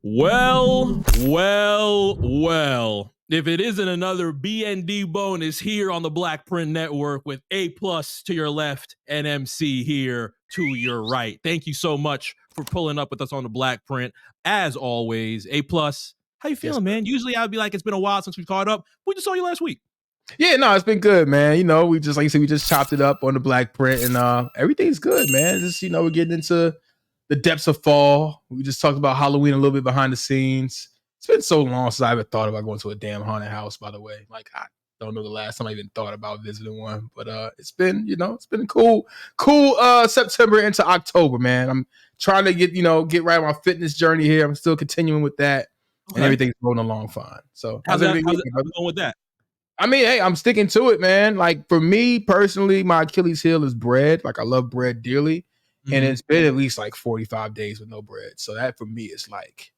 Well. If it isn't another BND bonus here on the Black Print Network with A+ to your left and MC here to your right. Thank you so much for pulling up with us on the Black Print. As always, A+, how you feeling, man? Usually I'd be like, it's been a while since we caught up. We just saw you last week. Yeah, no, it's been good, man. You know, we just, like you said, we just chopped it up on the Black Print and everything's good, man. Just, you know, we're getting into the depths of fall. We just talked about Halloween a little bit behind the scenes. It's been so long since I ever thought about going to a damn haunted house, by the way. Like, I don't know the last time I even thought about visiting one, but it's been, you know, it's been a cool September into October, man. I'm trying to get right on my fitness journey here. I'm still continuing with that, and everything's going along fine. So how's it going with that? I mean, hey, I'm sticking to it, man. Like, for me personally, my Achilles heel is bread. Like, I love bread dearly. Mm-hmm. And it's been at least like 45 days with no bread. So that for me is like,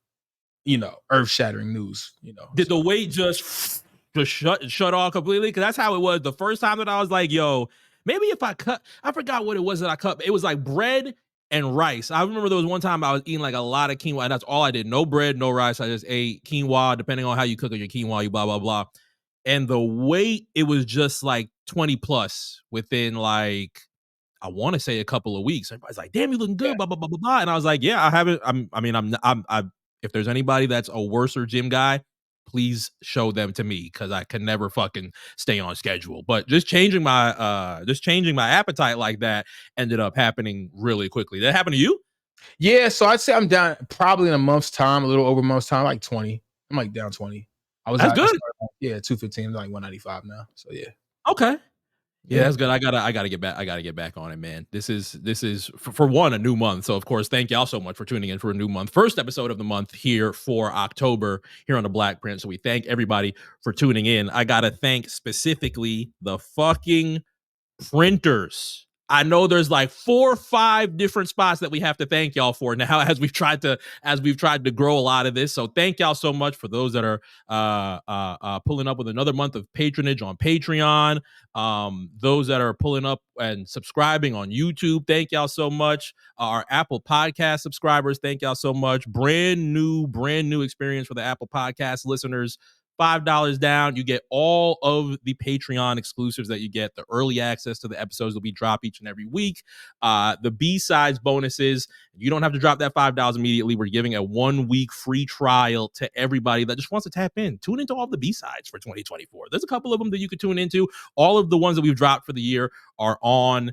you know, earth-shattering news, you know. Did the weight just shut off completely? Because that's how it was the first time that I was like, yo, maybe if I forgot what it was that I cut. It was like bread and rice. I remember there was one time I was eating like a lot of quinoa, and that's all I did. No bread, no rice. I just ate quinoa, depending on how you cook your quinoa, you blah, blah, blah. And the weight, it was just like 20 plus within like, I want to say a couple of weeks. Everybody's like, damn, you looking good, blah, blah, blah, blah, blah. And I was like, yeah, I haven't, if there's anybody that's a worser gym guy, please show them to me, because I can never fucking stay on schedule. But just changing my appetite like that ended up happening really quickly. Did that happen to you? Yeah, so I'd say I'm down probably in a month's time, a little over a month's time, like 20. I'm like down 20. That's good. 215, like 195 now. So yeah. Okay. Yeah, that's good. I gotta get back. I gotta get back on it, man. This is for one, a new month. So of course, thank y'all so much for tuning in for a new month. First episode of the month here for October here on the Black Print. So we thank everybody for tuning in. I gotta thank specifically the fucking printers. I know there's like 4 or 5 different spots that we have to thank y'all for now as we've tried to grow a lot of this. So thank y'all so much for those that are pulling up with another month of patronage on Patreon. Those that are pulling up and subscribing on YouTube, thank y'all so much. Our Apple Podcast subscribers, thank y'all so much. Brand new experience for the Apple Podcast listeners. $5 down, you get all of the Patreon exclusives that you get, the early access to the episodes that we drop each and every week, the B-sides bonuses. You don't have to drop that $5 immediately. We're giving a 1-week free trial to everybody that just wants to tap in. Tune into all the B-sides for 2024. There's a couple of them that you could tune into. All of the ones that we've dropped for the year are on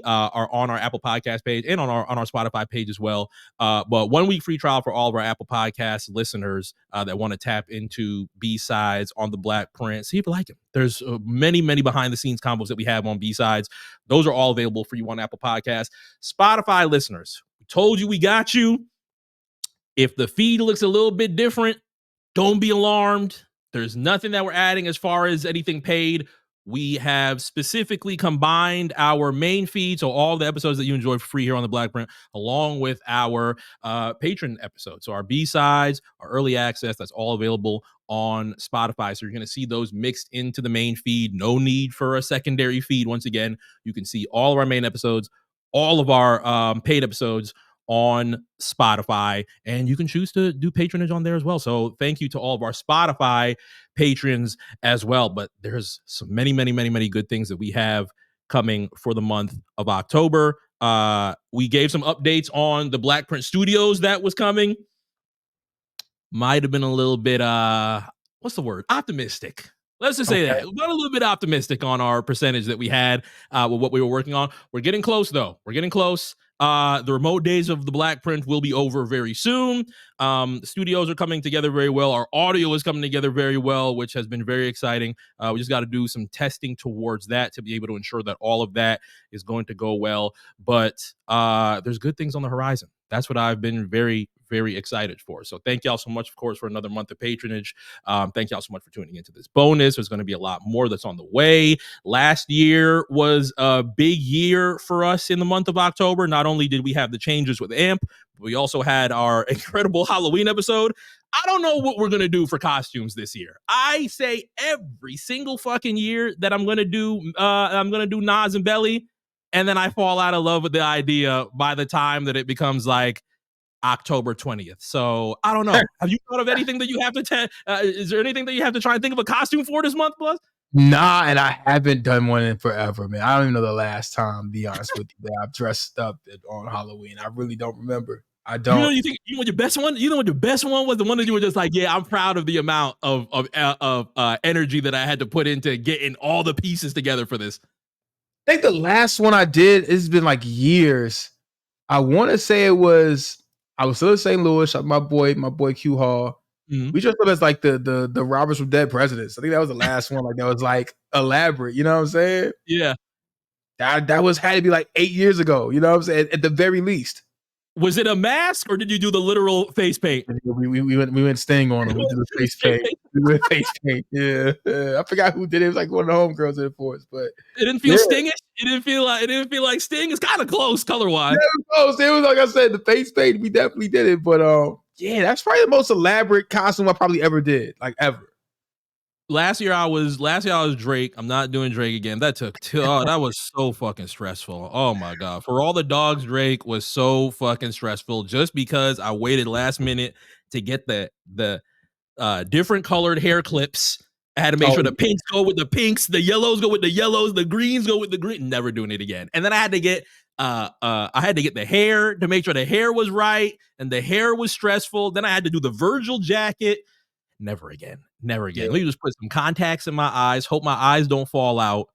our Apple Podcast page and on our Spotify page as well. But 1-week free trial for all of our Apple Podcast listeners that want to tap into B-sides on the Black Print. See if you like them. There's many behind the scenes combos that we have on B-sides. Those are all available for you on Apple Podcasts. Spotify listeners, we told you we got you. If the feed looks a little bit different, don't be alarmed. There's nothing that we're adding as far as anything paid. We have specifically combined our main feed, so all the episodes that you enjoy for free here on the Black Print, along with our patron episodes. So our B-sides, our early access, that's all available on Spotify. So you're going to see those mixed into the main feed. No need for a secondary feed. Once again, you can see all of our main episodes, all of our paid episodes on Spotify, and you can choose to do patronage on there as well. So thank you to all of our Spotify patrons as well. But there's some many good things that we have coming for the month of October. We gave some updates on the Black Print Studios that was coming. Might have been a little bit what's the word? Optimistic. Let's just say that. We're a little bit optimistic on our percentage that we had with what we were working on. We're getting close, though. We're getting close. The remote days of the Black Print will be over very soon. The studios are coming together very well. Our audio is coming together very well, which has been very exciting. We just got to do some testing towards that to be able to ensure that all of that is going to go well. But there's good things on the horizon. That's what I've been very excited for. So thank y'all so much, of course, for another month of patronage. Thank y'all so much for tuning into this bonus. There's going to be a lot more that's on the way. Last year was a big year for us in the month of October. Not only did we have the changes with AMP, but we also had our incredible Halloween episode. I don't know what we're going to do for costumes this year. I say every single fucking year that I'm going to do Nas and Belly, and then I fall out of love with the idea by the time that it becomes like October 20th. So I don't know. Have you thought of anything that you have to is there anything that you have to try and think of a costume for this month, Plus? Nah, and I haven't done one in forever, man. I don't even know the last time, to be honest with you, that I've dressed up on Halloween. I really don't remember. I You know, don't. you know what your best one? You know what your best one was? The one that you were just like, yeah, I'm proud of the amount of energy that I had to put into getting all the pieces together for this. I think the last one I did, it's been like years. I want to say I was still in St. Louis. My boy Q Hall. Mhm. We dressed up as like the robbers from Dead Presidents. I think that was the last one. Like that was like elaborate. You know what I'm saying? Yeah. That was had to be like 8 years ago. You know what I'm saying? At the very least. Was it a mask or did you do the literal face paint? We went Sting on him. We did the face paint. We went face paint. Yeah. I forgot who did it. It was like one of the homegirls did it for us, but it didn't feel Stingish. It didn't feel like Sting. It's kind of close color wise. Yeah, it was close. It was like I said, the face paint. We definitely did it, but yeah, that's probably the most elaborate costume I probably ever did, like ever. Last year I was Drake. I'm not doing Drake again. That took that was so fucking stressful. Oh my god. For all the dogs, Drake was so fucking stressful just because I waited last minute to get the different colored hair clips. I had to make sure the pinks go with the pinks, the yellows go with the yellows, the greens go with the green. Never doing it again. And then I had to get the hair to make sure the hair was right, and the hair was stressful. Then I had to do the Virgil jacket. Never again. Never again. Yeah. Let me just put some contacts in my eyes, hope my eyes don't fall out,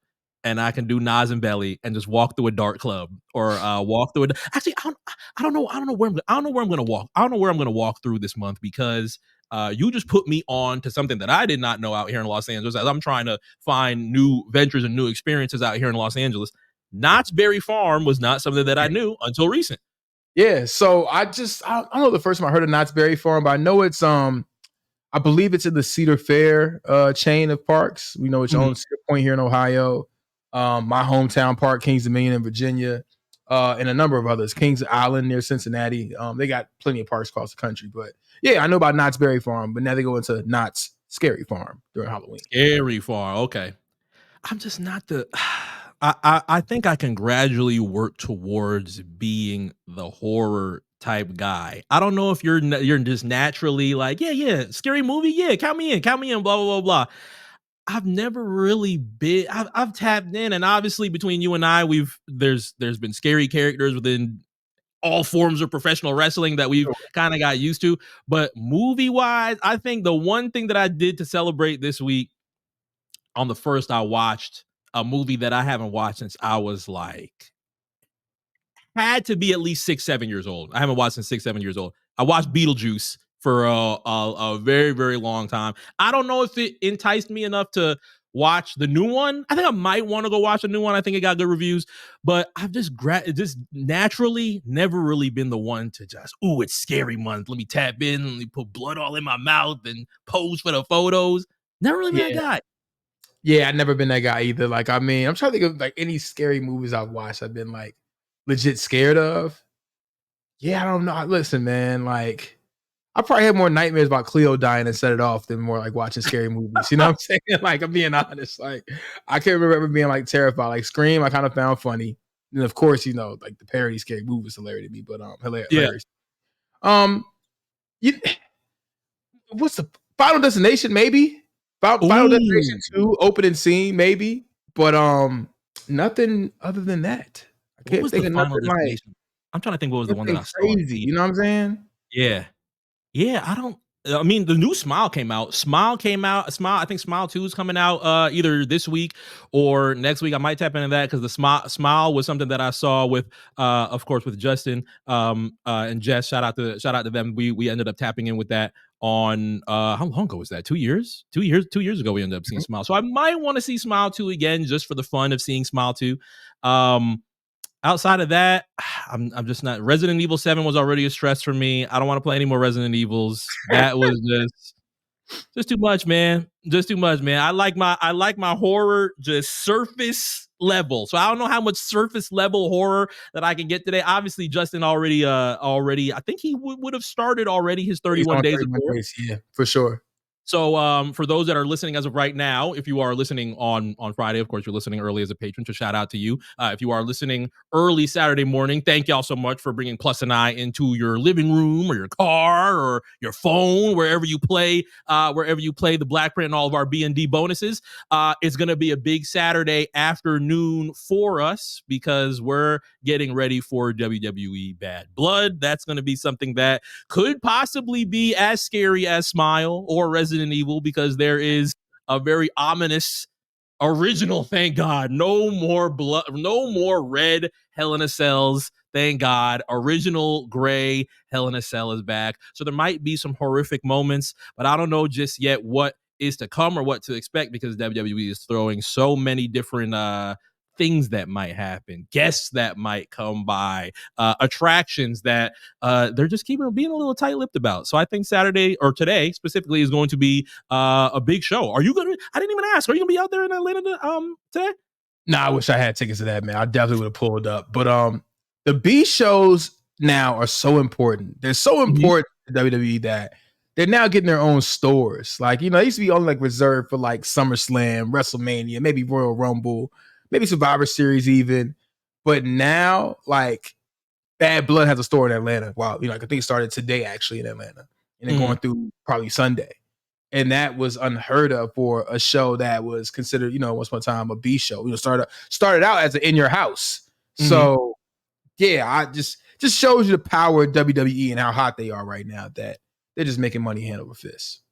and I can do Nas and Belly and just walk through a dark club or walk through it. Actually, I don't know where I'm gonna walk. I don't know where I'm gonna walk through this month because you just put me on to something that I did not know out here in Los Angeles as I'm trying to find new ventures and new experiences out here in Los Angeles. Knott's Berry Farm was not something that I knew until recent. Yeah, so I don't know the first time I heard of Knott's Berry Farm, but I know it's I believe it's in the Cedar Fair chain of parks. We know it's owned Cedar Point here in Ohio, my hometown park, Kings Dominion in Virginia, and a number of others. Kings Island near Cincinnati. They got plenty of parks across the country. But yeah, I know about Knott's Berry Farm, but now they go into Knott's Scary Farm during Halloween. Scary Farm, okay. I'm just not the. I think I can gradually work towards being the horror type guy. I don't know if you're just naturally like, yeah, scary movie, yeah, count me in, blah blah blah blah. I've never really been. I've tapped in, and obviously between you and I, there's been scary characters within all forms of professional wrestling that we've kind of got used to. But movie wise, I think the one thing that I did to celebrate this week, on the first, I watched a movie that I haven't watched since I was like, had to be at least 6-7 years old. I haven't watched since 6-7 years old. I watched Beetlejuice for a very, very long time. I don't know if it enticed me enough to watch the new one. I think I might want to go watch the new one. I think it got good reviews, but I've just naturally never really been the one to just, ooh, it's scary month. Let me tap in, let me put blood all in my mouth and pose for the photos. Never really been that guy. Yeah, I've never been that guy either. Like, I mean, I'm trying to think of like any scary movies I've watched I've been like legit scared of. Yeah, I don't know. Listen, man, like I probably had more nightmares about Cleo dying and set it off than more like watching scary movies. You know what I'm saying? Like, I'm being honest. Like, I can't remember ever being like terrified. Like Scream, I kind of found funny. And of course, you know, like the parody scary movie was hilarious to me, but hilarious. You, what's the Final Destination? Maybe Final Destination 2 opening scene, maybe, but nothing other than that. I can't think of nothing like. I'm trying to think what was the one that I saw. Crazy, you know what I'm saying? Yeah. I mean, the new Smile came out. Smile. I think Smile 2 is coming out either this week or next week. I might tap into that because the Smile was something that I saw with, of course, with Justin and Jess. Shout out to them. We ended up tapping in with that on how long ago was that? 2 years? 2 years ago we ended up seeing Smile. So I might want to see Smile 2 again just for the fun of seeing Smile 2. Outside of that, I'm just not. Resident Evil 7 was already a stress for me. I don't want to play any more Resident Evils. That was just too much, man. Just too much, man. I like my horror just surface level. So I don't know how much surface level horror that I can get today. Obviously, Justin already. I think he would have started already his 31 days of horror. Yeah, for sure. So for those that are listening as of right now, if you are listening on Friday, of course, you're listening early as a patron, so shout out to you. If you are listening early Saturday morning, thank y'all so much for bringing Plus and I into your living room or your car or your phone, wherever you play the Black Print and all of our BND bonuses. It's going to be a big Saturday afternoon for us because we're getting ready for WWE Bad Blood. That's going to be something that could possibly be as scary as Smile or Resident Evil because there is a very ominous original, thank God, no more blood, no more red Hell in a Cells, thank God, original gray Hell in a Cell is back. So there might be some horrific moments, but I don't know just yet what is to come or what to expect because WWE is throwing so many different things that might happen, guests that might come by, attractions that they're just being a little tight-lipped about. So I think Saturday or today specifically is going to be a big show. Are you gonna? I didn't even ask. Are you gonna be out there in Atlanta today? Nah, I wish I had tickets to that, man. I definitely would have pulled up. But the B shows now are so important. They're so important to WWE that they're now getting their own stores. Like, they used to be only like reserved for like SummerSlam, WrestleMania, maybe Royal Rumble, maybe Survivor Series even. But now, like, Bad Blood has a store in Atlanta. Wow, I think it started today actually in Atlanta, and then going through probably Sunday. And that was unheard of for a show that was considered, once upon a time a B show. Started out as an in your house. So yeah, I just shows you the power of WWE and how hot they are right now. That they're just making money hand over fist.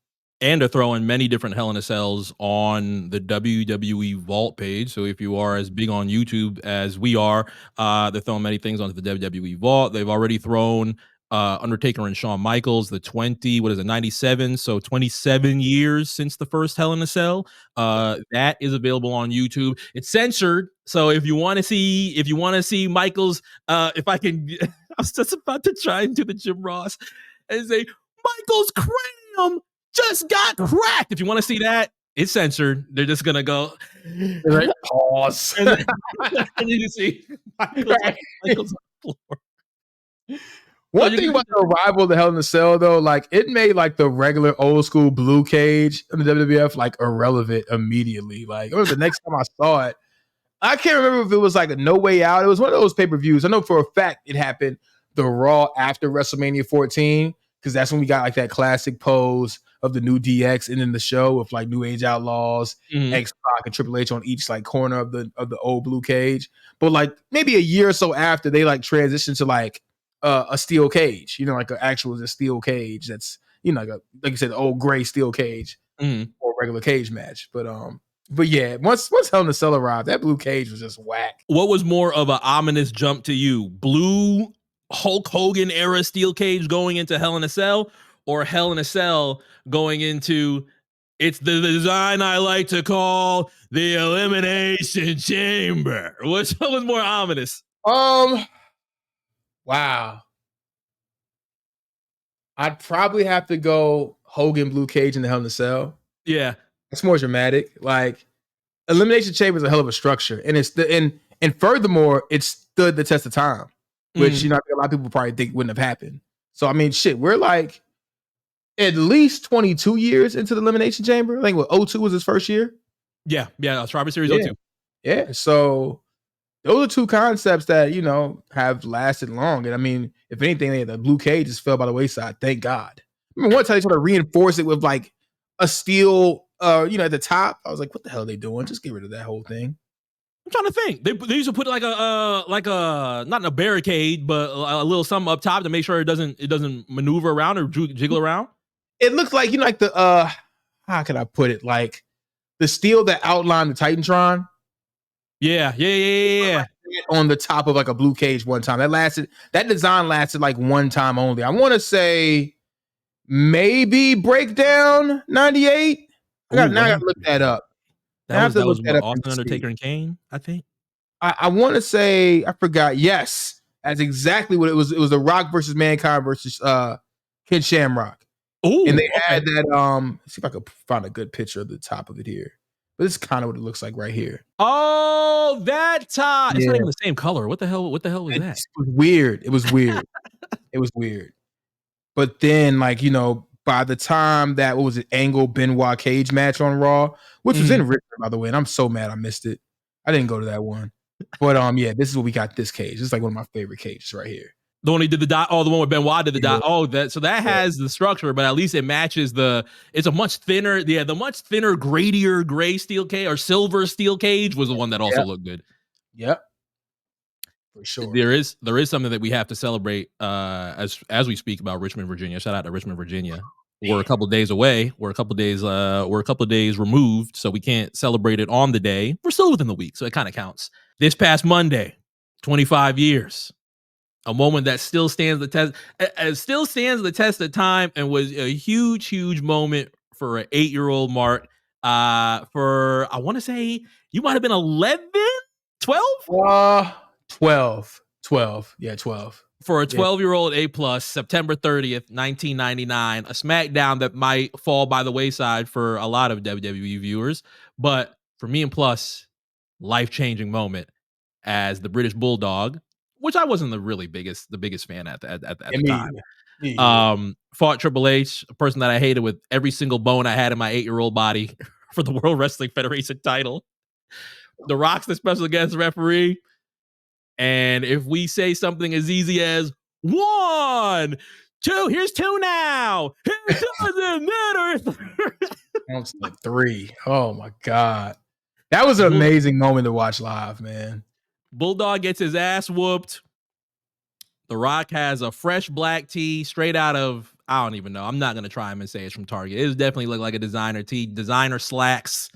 And they're throwing many different Hell in a Cells on the WWE Vault page. So if you are as big on YouTube as we are, they're throwing many things onto the WWE Vault. They've already thrown Undertaker and Shawn Michaels, the 97? So 27 years since the first Hell in a Cell. That is available on YouTube. It's censored. So if you want to see Michaels, if I can, I was just about to try and do the Jim Ross and say, Michaels Cram just got cracked. If you want to see that, it's censored. They're just gonna go right, pause. And you see Michael's on the floor. One thing about the arrival of the Hell in a Cell, though, like it made like the regular old school blue cage in the WWF like irrelevant immediately. Like it was the next time I saw it. I can't remember if it was like a No Way Out. It was one of those pay-per-views. I know for a fact it happened the Raw after WrestleMania 14 because that's when we got like that classic pose of the new DX and in the show with like New Age Outlaws, X-Pac, and Triple H on each like corner of the old blue cage. But like maybe a year or so after, they like transitioned to like a steel cage, like an actual steel cage that's like you said, the old gray steel cage or regular cage match. But yeah, once Hell in a Cell arrived, that blue cage was just whack. What was more of an ominous jump to you? Blue Hulk Hogan era steel cage going into Hell in a Cell, or Hell in a Cell going into it's the design I like to call the Elimination Chamber? Which one was more ominous? Wow. I'd probably have to go Hogan blue cage in the Hell in a Cell. Yeah. It's more dramatic. Like Elimination Chamber is a hell of a structure. And and furthermore, it stood the test of time, which a lot of people probably think wouldn't have happened. So I mean, shit, we're like at least 22 years into the Elimination Chamber. I think what 02 was his first year. Yeah, Survivor Series 02. Yeah. So those are two concepts that, have lasted long. And I mean, if anything, the blue cage just fell by the wayside. Thank God. I mean, one time they tried to reinforce it with like a steel, at the top. I was like, what the hell are they doing? Just get rid of that whole thing. I'm trying to think. They used to put like a not in a barricade, but a little something up top to make sure it doesn't maneuver around or jiggle around. It looks like, like the, how can I put it? Like the steel that outlined the Titantron. Yeah. On the top of like a blue cage one time. That design lasted like one time only. I want to say maybe Breakdown 98. I gotta look that up. That was Austin, Undertaker, and Kane, I think. I want to say, I forgot. Yes, that's exactly what it was. It was The Rock versus Mankind versus Ken Shamrock. Oh, and they had that. Let's see if I could find a good picture of the top of it here. But this is kind of what it looks like right here. Oh, that top. It's not even the same color. What the hell was that? It was weird. It was weird. It was weird. But then, like, by the time that, what was it, Angle Benoit cage match on Raw, which was in Richmond, by the way, and I'm so mad I missed it. I didn't go to that one. But yeah, this is what we got this cage. This is like one of my favorite cages right here. The one he did the dot. Oh, the one with Benoit did the dot. Oh, that has the structure, but at least it matches it's a much thinner, the much thinner, gradier gray steel cage or silver steel cage was the one that also looked good. Yep. For sure. There is something that we have to celebrate as we speak about Richmond, Virginia. Shout out to Richmond, Virginia. We're a couple days away. We're a couple of days removed, so we can't celebrate it on the day. We're still within the week, so it kind of counts. This past Monday, 25 years. A moment that still stands the test of time and was a huge, huge moment for an 8-year-old Mark. For, I want to say, you might have been 11, 12? 12. Yeah, 12. For a 12-year-old A+, September 30th, 1999, a SmackDown that might fall by the wayside for a lot of WWE viewers. But for me and Plus, life-changing moment as the British Bulldog, which I wasn't the biggest fan at the time. Fought Triple H, a person that I hated with every single bone I had in my 8-year-old body for the World Wrestling Federation title. The Rock's the special guest referee. And if we say something as easy as 1, 2, here's 2 now. It doesn't matter. Almost like 3. Oh my God. That was an amazing moment to watch live, man. Bulldog gets his ass whooped. The Rock has a fresh black tee straight out of, I don't even know. I'm not going to try him and say it's from Target. It definitely looked like a designer tee, designer slacks.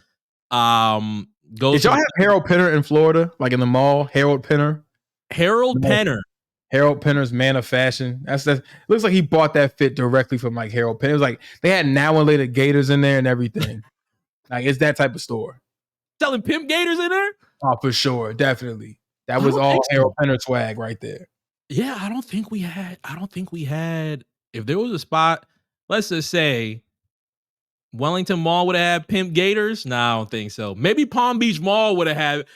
Did y'all have Harold Penner in Florida? Like in the mall? Harold Penner? Harold Penner's Man of Fashion. That looks like he bought that fit directly from like Harold Penner. It was like they had now and later gators in there and everything. Like it's that type of store. Selling pimp gators in there? Oh, for sure. Definitely. That was all Harold Penner swag right there. Yeah, I don't think we had, if there was a spot, let's just say Wellington Mall would have had pimp gators. No, I don't think so. Maybe Palm Beach Mall would have had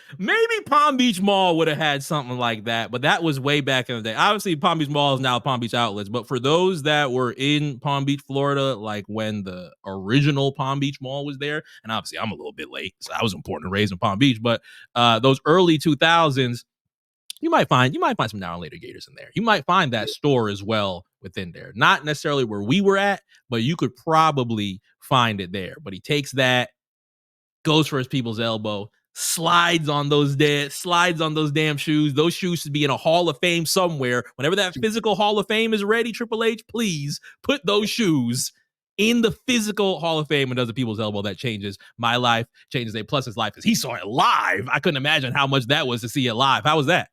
something like that, but that was way back in the day. Obviously, Palm Beach Mall is now Palm Beach Outlets, but for those that were in Palm Beach, Florida, like when the original Palm Beach Mall was there, and obviously I'm a little bit late, so I was born and raised in Palm Beach, but those early 2000s, you might find some now and later gators in there. You might find that store as well within there. Not necessarily where we were at, but you could probably find it there. But he takes that, goes for his people's elbow, slides on those damn shoes. Those shoes should be in a Hall of Fame somewhere. Whenever that physical Hall of Fame is ready, Triple H, please put those shoes in the physical Hall of Fame and does the people's elbow. That changes my life, changes A+'s life because he saw it live. I couldn't imagine how much that was to see it live. How was that?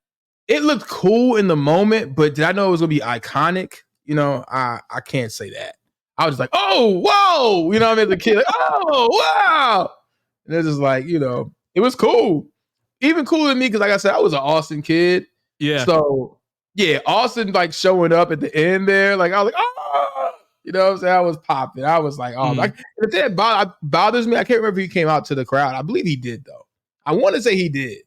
It looked cool in the moment, but did I know it was gonna be iconic? You know, I can't say that. I was just like, oh, whoa, you know what I mean? The kid, like, oh, wow. And it's just like, you know, it was cool. Even cooler than me, because like I said, I was an Austin kid. Yeah. So yeah, Austin like showing up at the end there, like I was like, oh, you know what I'm saying? I was popping. I was like, oh, like, if that bothers me, I can't remember if he came out to the crowd. I believe he did though. I want to say he did.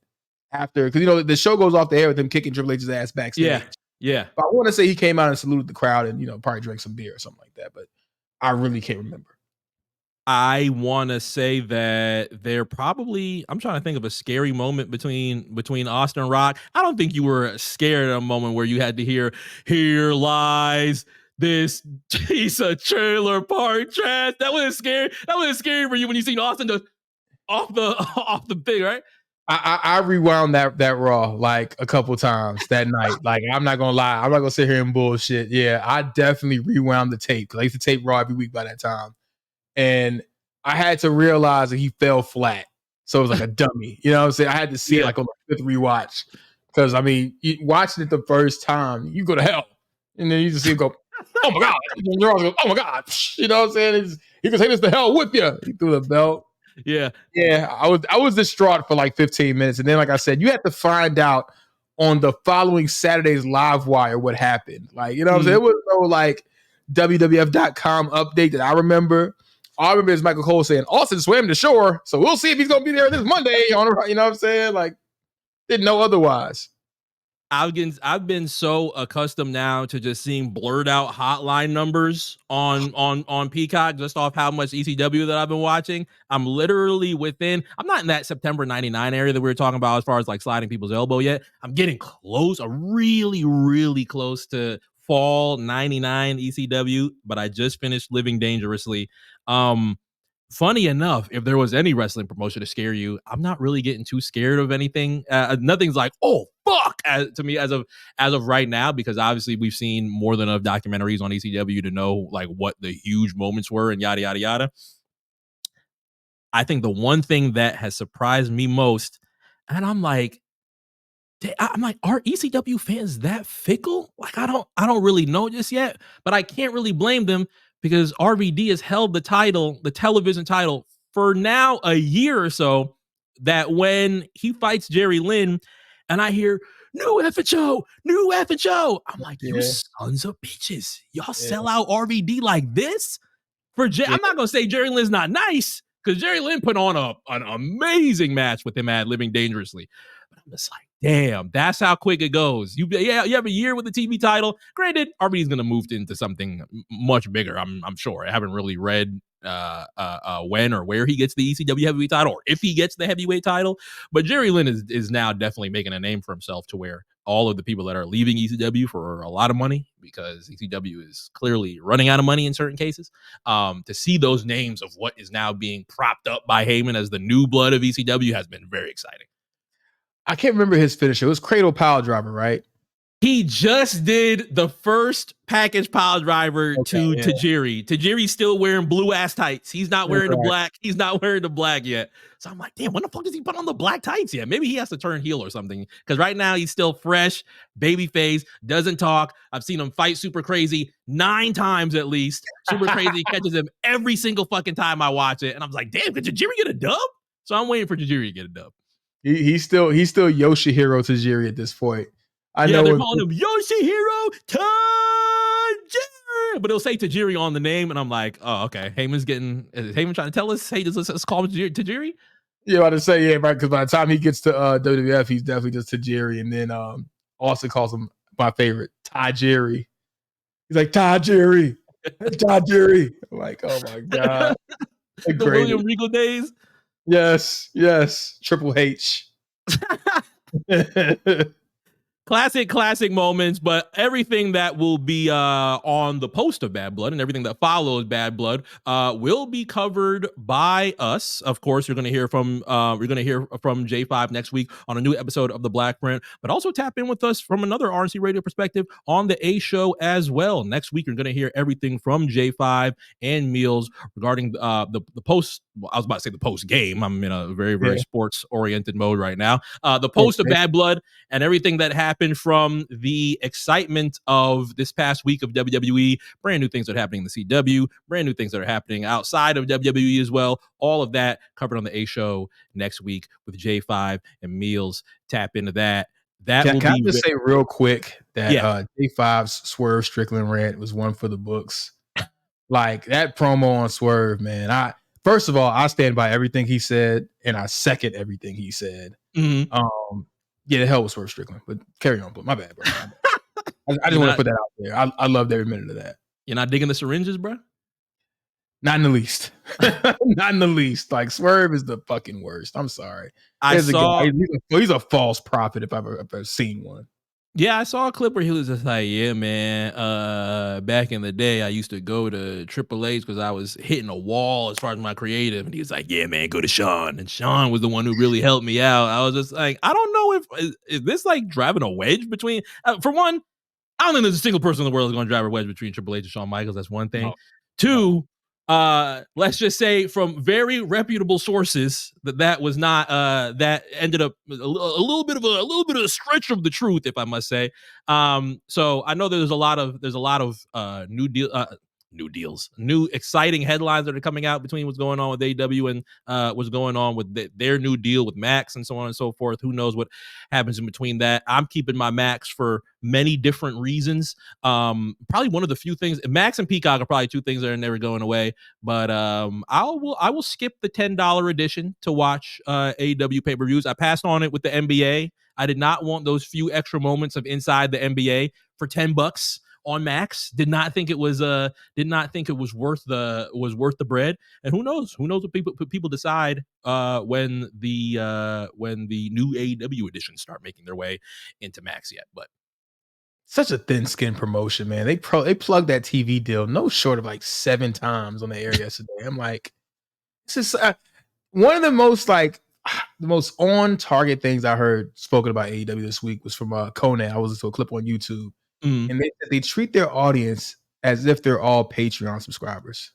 After, because you know the show goes off the air with him kicking Triple H's ass backstage. Yeah. But I want to say he came out and saluted the crowd and, you know, probably drank some beer or something like that. But I really can't remember. I want to say that they're probably, I'm trying to think of a scary moment between Austin and Rock. I don't think you were scared at a moment where you had to hear, here lies this piece of trailer park trash. That wasn't scary. That wasn't scary for you when you seen Austin just off the thing, right? I rewound that Raw like a couple times that night. Like, I'm not gonna lie, I'm not gonna sit here and bullshit. Yeah, I definitely rewound the tape because I used to tape Raw every week by that time, and I had to realize that he fell flat. So it was like a dummy. You know what I'm saying? I had to see it like on the 5th rewatch because I mean, watching it the first time, you go to hell, and then you just see him go, "Oh my god!" Oh my god! You know what I'm saying? He can take this to hell with you. He threw the belt. Yeah. I was distraught for like 15 minutes, and then, like I said, you had to find out on the following Saturday's Live Wire what happened. Like, you know what I'm saying? It was no like WWF.com update that I remember. All I remember is Michael Cole saying Austin swam to shore, so we'll see if he's gonna be there this Monday. You know what I'm saying? Like, didn't know otherwise. I've been so accustomed now to just seeing blurred out hotline numbers on Peacock just off how much ECW that I've been watching. I'm literally I'm not in that September 99 area that we were talking about as far as like sliding people's elbow yet. I'm getting close, really, really close to fall 99 ECW, but I just finished Living Dangerously. Funny enough, if there was any wrestling promotion to scare you, I'm not really getting too scared of anything. Nothing's like, oh fuck, to me as of right now, because obviously we've seen more than enough documentaries on ECW to know like what the huge moments were and yada yada yada. I think the one thing that has surprised me most, and I'm like, are ECW fans that fickle? Like, I don't really know just yet, but I can't really blame them because RVD has held the title, the television title, for now a year or so. That when he fights Jerry Lynn, and I hear new FHO, new FHO, I'm like, you sons of bitches, y'all sell out RVD like this for I'm not gonna say Jerry Lynn's not nice because Jerry Lynn put on an amazing match with him at Living Dangerously. I'm just like, damn, that's how quick it goes. You have a year with the TV title. Granted, RVD's gonna move into something much bigger. I'm sure. I haven't really read when or where he gets the ECW heavyweight title, or if he gets the heavyweight title. But Jerry Lynn is now definitely making a name for himself to where all of the people that are leaving ECW for a lot of money, because ECW is clearly running out of money in certain cases. To see those names of what is now being propped up by Heyman as the new blood of ECW has been very exciting. I can't remember his finisher. It was Cradle Pile Driver, right? He just did the first package pile driver to Tajiri. Tajiri's still wearing blue ass tights. He's not wearing the black. He's not wearing the black yet. So I'm like, damn, when the fuck does he put on the black tights yet? Maybe he has to turn heel or something. Because right now he's still fresh, baby face, doesn't talk. I've seen him fight Super Crazy 9 times at least. Super Crazy catches him every single fucking time I watch it. And I'm like, damn, could Tajiri get a dub? So I'm waiting for Tajiri to get a dub. He's still Yoshihiro Tajiri at this point. I know they're calling him Yoshihiro Tajiri, but it'll say Tajiri on the name, and I'm like, oh, okay. Is Heyman trying to tell us, hey, let's call him Tajiri? Yeah, I was to say, right, because by the time he gets to WWF, he's definitely just Tajiri, and then Austin calls him my favorite, Tajiri. He's like, Tajiri, Tajiri. I'm like, oh my god, the William Regal days. Yes, Triple H. Classic moments, but everything that will be on the post of Bad Blood and everything that follows Bad Blood will be covered by us. Of course, you're going to hear from J5 next week on a new episode of The Black Print, but also tap in with us from another RNC Radio perspective on the A Show as well. Next week, you're going to hear everything from J5 and Meals regarding the post. Well, I was about to say the post game. I'm in a very, very sports oriented mode right now. The post of Bad Blood and everything that happened from the excitement of this past week of WWE, brand new things that are happening in the CW, brand new things that are happening outside of WWE as well. All of that covered on the A Show next week with J5 and Meals. Tap into that. Can I just say real quick that J5's Swerve Strickland rant was one for the books. Like that promo on Swerve, man. First of all, I stand by everything he said, and I second everything he said. Mm-hmm. The hell was Swerve Strickland, but carry on. But my bad, bro. I just want to put that out there. I loved every minute of that. You're not digging the syringes, bro? Not in the least. Not in the least. Like Swerve is the fucking worst. I'm sorry. He's a false prophet if I've ever seen one. Yeah, I saw a clip where he was just like, yeah, man, back in the day, I used to go to Triple H because I was hitting a wall as far as my creative. And he was like, yeah, man, go to Sean. And Sean was the one who really helped me out. I was just like, I don't know if, is this like driving a wedge between, for one, I don't think there's a single person in the world who's going to drive a wedge between Triple H and Shawn Michaels. That's one thing. No. Two, let's just say from very reputable sources that was not that ended up a little bit of a stretch of the truth, if I must say. So I know there's a lot of new exciting headlines that are coming out between what's going on with AEW and what's going on with their new deal with Max and so on and so forth. Who knows what happens in between that? I'm keeping my Max for many different reasons. Probably one of the few things, Max and Peacock are probably two things that are never going away, but I will skip the $10 edition to watch AEW pay-per-views. I passed on it with the NBA. I did not want those few extra moments of inside the NBA for $10 on Max. Did not think it was worth the bread. And who knows what people decide when the new AEW editions start making their way into Max yet. But such a thin skin promotion, man. They plugged that TV deal no short of like 7 times on the air yesterday. I'm like, this is one of the most the most on target things I heard spoken about AEW this week was from Conan. I was listening to a clip on YouTube, and they treat their audience as if they're all Patreon subscribers.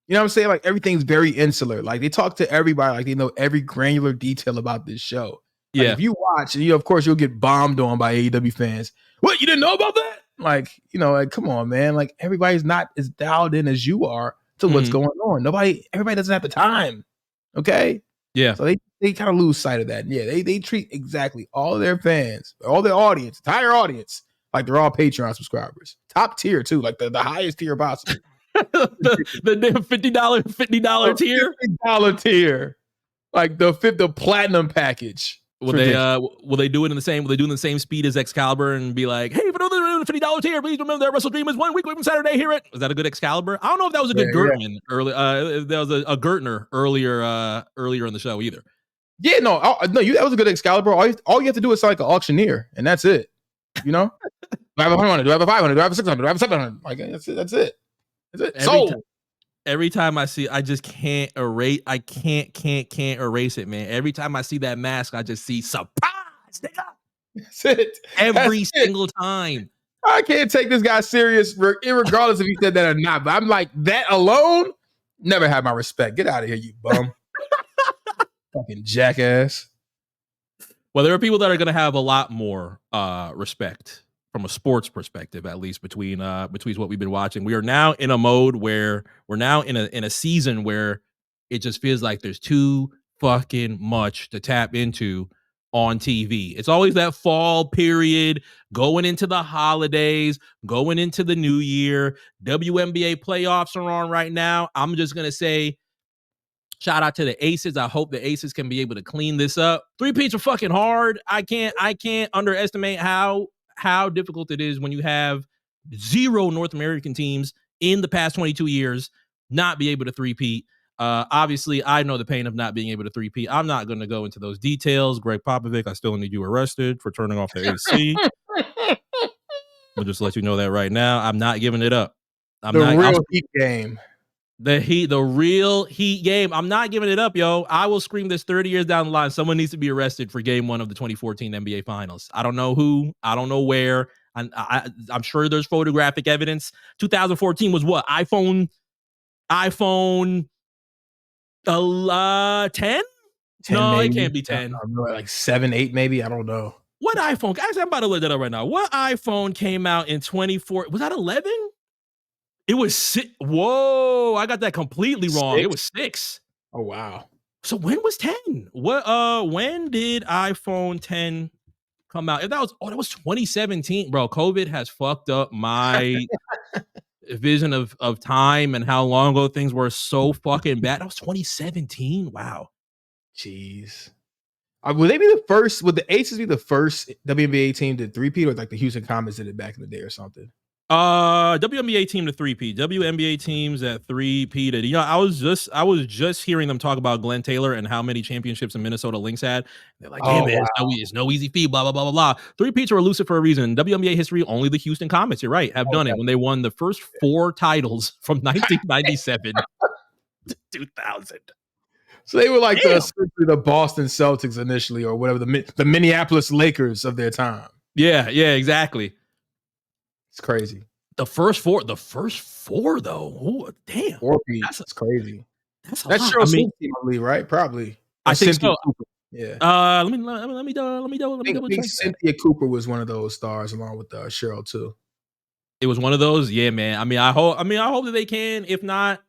You know what I'm saying? Like everything's very insular. Like they talk to everybody, like they know every granular detail about this show. Like if you watch, and of course you'll get bombed on by AEW fans. What, you didn't know about that? Like, come on, man. Like everybody's not as dialed in as you are to what's going on. Everybody doesn't have the time. Okay? Yeah. So they kind of lose sight of that. And yeah, they treat exactly all their fans, all their audience, entire audience, like they're all Patreon subscribers. Top tier too, like the highest tier possible. the $50 tier. $50 tier. Like the platinum package. Will they do it in the same? Will they do it in the same speed as Excalibur and be like, "Hey, for the $50 tier, please remember that Wrestle Dream is 1 week from Saturday. Hear it." Was that a good Excalibur? I don't know if that was a good Gertman early. There was a Gertner earlier in the show either. Yeah, that was a good Excalibur. All you have to do is sound like an auctioneer, and that's it. Do I have a 100? Do I have a 500? Do I have a 600? Do I have a 700? Like that's it. Every time I see, I just can't erase. I can't erase it, man. Every time I see that mask, I just see surprise. That's it. Every single time. I can't take this guy serious, regardless if he said that or not. But I'm like, that alone, never had my respect. Get out of here, you bum. Fucking jackass. Well, there are people that are going to have a lot more respect from a sports perspective, at least between what we've been watching. We are now in a mode where we're now in a season where it just feels like there's too fucking much to tap into on TV. It's always that fall period, going into the holidays, going into the new year. WNBA playoffs are on right now. I'm just going to say, shout out to the Aces. I hope the Aces can be able to clean this up. 3-peats are fucking hard. I can't underestimate how difficult it is when you have 0 North American teams in the past 22 years not be able to 3-peat. Obviously, I know the pain of not being able to 3-peat. I'm not going to go into those details. Greg Popovich, I still need you arrested for turning off the AC. I'll just let you know that right now. I'm not giving it up. Real Heat game. The real Heat game. I'm not giving it up, yo. I will scream this 30 years down the line. Someone needs to be arrested for game 1 of the 2014 NBA Finals. I don't know who. I don't know where. I'm sure there's photographic evidence. 2014 was what? iPhone 10? No, maybe. It can't be 10. Like 7, 8 maybe. I don't know. What iPhone? Actually, I'm about to look that up right now. What iPhone came out in 2014? Was that 11? It was 6. Whoa, I got that completely wrong. 6? It was 6. Oh, wow. So when was 10? When did iPhone 10 come out? If that was 2017. Bro, COVID has fucked up my vision of time and how long ago things were so fucking bad. That was 2017. Wow. Jeez. Would they be the first? Would the Aces be the first WNBA team to 3-peat, or like the Houston Comets did it back in the day or something? WNBA team to 3-peat. WNBA teams at 3-peated. I was just hearing them talk about Glenn Taylor and how many championships the Minnesota Lynx had. They're like, hey man, it's no easy feat, blah, blah, blah, blah, blah. 3-peats are elusive for a reason. WNBA history, only the Houston Comets, you're right, have done it when they won the first 4 titles from 1997 to 2000. So they were like the Boston Celtics initially, or whatever, the Minneapolis Lakers of their time. Yeah, exactly. It's crazy. The first four though. Ooh, damn. 4-peat. That's crazy. That's Cheryl Swoops team, I believe, right? Probably. I think Cynthia so. Cooper. Yeah. Let me double check. Cynthia Cooper was one of those stars, along with Cheryl too. It was one of those. Yeah, man. I hope that they can. If not,